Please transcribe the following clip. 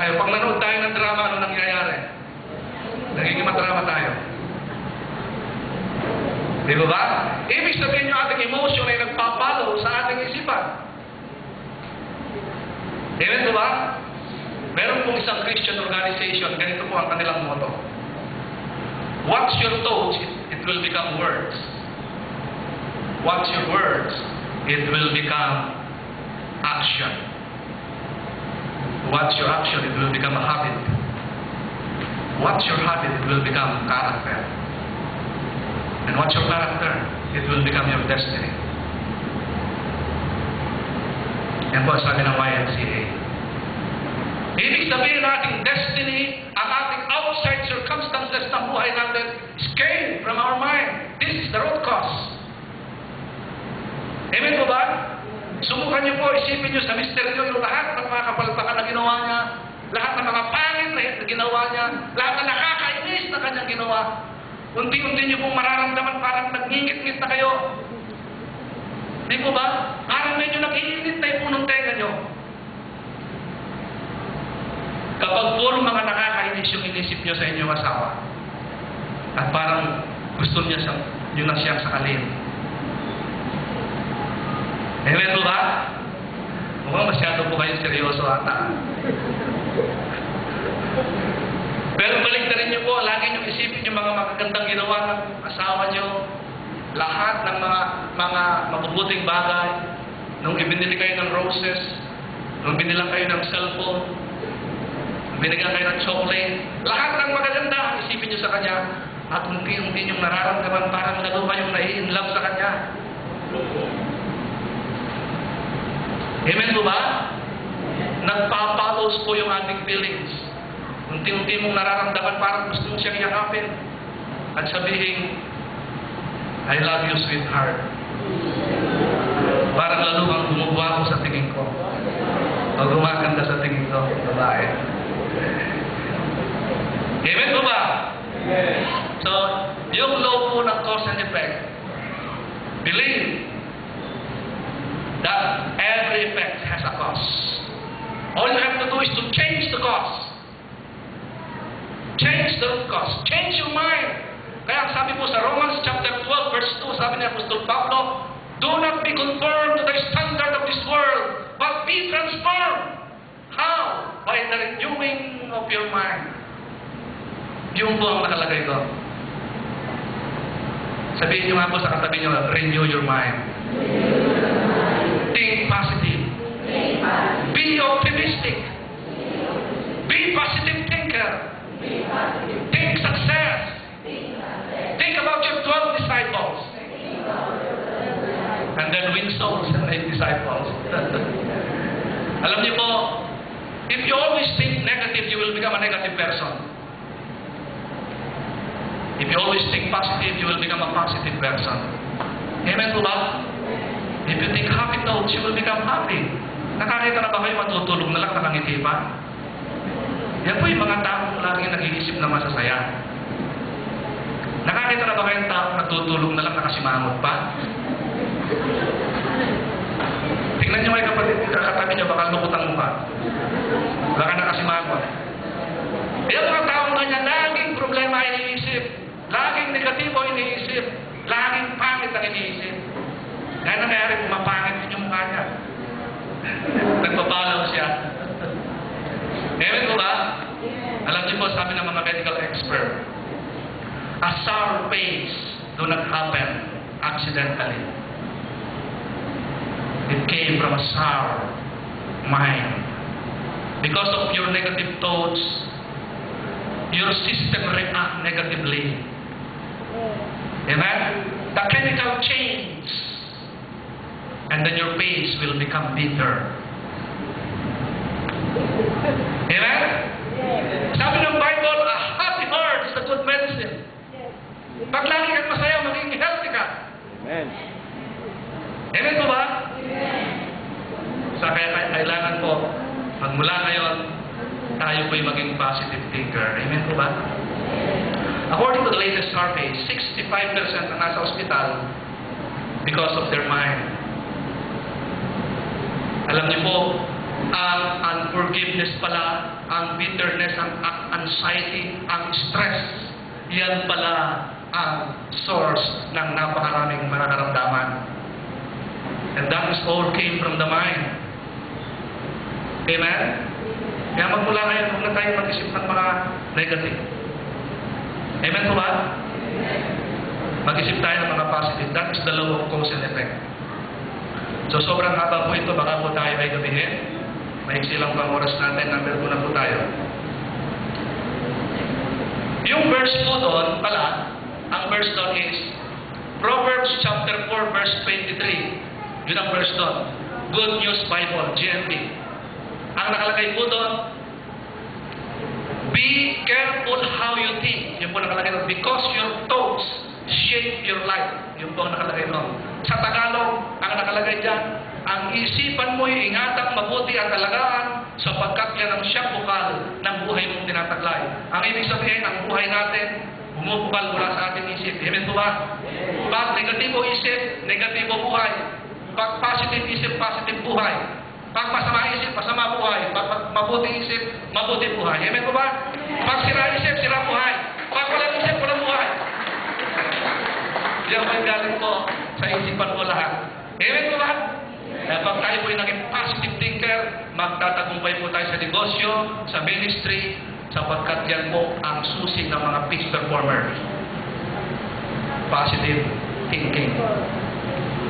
tayo. Pag nanood tayo ng drama, ano nangyayari? Nagiging madrama tayo. Di ba ba? Ibig sabihin yung ating emotion ay nagpapalo sa ating isipan. Amen ba ba? Meron pong isang Christian organization, ganito po ang kanilang motto. What's your thoughts, it will become words. What's your words, it will become action. What's your action, it will become a habit. What's your habit, it will become character. And what's your character, it will become your destiny. Yan po sabi ng YMCA. Ibig sabihin ng ating destiny, ang ating outside circumstances ng buhay natin is came from our mind. This is the root cause. Amen po ba? Subukan niyo po, isipin niyo sa mister niyo yung lahat ng mga kapalpakan na ginawa niya, lahat ng mga pangit na ginawa niya, lahat na nakakainis na kanyang ginawa. Unti-unti niyo pong mararamdaman parang nagngingit-ngit na kayo. Di po ba? Parang medyo nag-iinit na yung punong tenga niyo. Kapag puro mga nakakainis yung inisip niyo sa inyong asawa, at parang gusto niya na siyang sakalin. Amen po ba? Mukhang masyado po kayo seryoso ata. Pero balik na rin niyo po, lagi niyo isipin yung mga magagandang ginawa ng asawa niyo, lahat ng mga mabubuting bagay, nung ibinili kayo ng roses, nung binilang kayo ng cellphone, nung binigyan kayo ng chocolate, lahat ng magaganda, isipin niyo sa kanya, at unti-unti niyong nararamdaman parang lalo kayong nai-inlove sa kanya. Amen po ba? Nagpapalos po yung ating feelings. Unti-unti mong nararamdaman parang gusto mong siyang yakapin at sabihin, I love you, sweetheart. Parang lalo kang bumugwa ko sa tingin ko. O gumaganda sa tingin ko, babae. Amen po ba? So, yung law po ng cause and effect, believe that every effect has a cause. All you have to do is to change the cause. Change the root cause. Change your mind. Kaya sabi po sa Romans chapter 12 verse 2, sabi ni Apostol Pablo, do not be conformed to the standard of this world, but be transformed. How? By the renewing of your mind. Yung po ang nakalagay ko. Sabihin nyo nga po sa katabi nyo, renew your mind. Think positive. Be optimistic. Be positive thinker. Think success. Think about your 12 disciples. And then win souls and 8 disciples. Alam niyo po, if you always think negative, you will become a negative person. If you always think positive, you will become a positive person. Amen po ba? If you think happy thoughts, you will become happy. Nakakita na ba kayo matutulog na lang nakangiti pa? Yan po yung mga taong laging nag-iisip na masasaya. Nakakita na ba kayong taong natutulog na lang nakasimangot pa? Tingnan nyo kayo kapatid, kakatabi nyo, baka lukutang mukha. Baka nakasimangot. Yung mga taong ganyan, laging problema iniisip, laging negatibo iniisip, laging pangit ang iniisip. Kaya nangyari, pumapangit din yung mukha niya. Nagpapalaw siya. Amen po ba? Alam niyo po, sabi ng mga medical expert, a sour face do not happen accidentally. It came from a sour mind. Because of your negative thoughts, your system reacts negatively. Amen? The chemical change. And then your face will become bitter. Amen? Sabi ng Bible, a happy heart is a good medicine. Pag lagi kang masaya, magiging healthy ka. Amen. Amen po ba? Sa kaya kailangan po, magmula ngayon, tayo po'y maging positive thinker. Amen po ba? According to the latest survey, 65% na nasa ospital because of their mind. Alam niyo po, Ang unforgiveness pala, ang bitterness, ang anxiety, ang stress, yan pala ang source ng napakaraming mararamdaman. And that is all came from the mind. Amen? Kaya magmula ngayon, huwag na tayo mag-isip ng mga negative. Amen po ba? Mag-isip tayo ng mga positive. That is the law of cause and effect. So sobrang haba po ito, baka po tayo ay gabihin. Maiksi lang po ang oras natin, number 2 na po tayo. Yung verse po doon pala, ang verse doon is Proverbs chapter 4 verse 23. Yun ang verse doon. Good News Bible, GNB. Ang nakalagay po doon, be careful how you think. Yun po nakalagay doon. Because your thoughts shape your life. Yun po ang nakalagay doon. Sa Tagalog, ang nakalagay dyan, ang isipan mo'y ingatang mabuti at alagaan sapagkat yan ang siyang bukal ng buhay mong tinataglay. Ang ibig sabihin, ang buhay natin, bumubukal mula sa ating isip. Amen po ba? Pag negatibo isip, negatibo buhay. Pag positive isip, positive buhay. Pag masama isip, masama buhay. Pag mabuti isip, mabuti buhay. Amen po ba? Pag sira isip, sira buhay. Pag walang isip, walang buhay. Yan po yung galing po sa isipan ko lahat. Amen po ba? Pag tayo po yung naging positive thinker, magtatagumpay po tayo sa negosyo, sa ministry, sapagkat yan po ang susi ng mga peak performers. Positive thinking.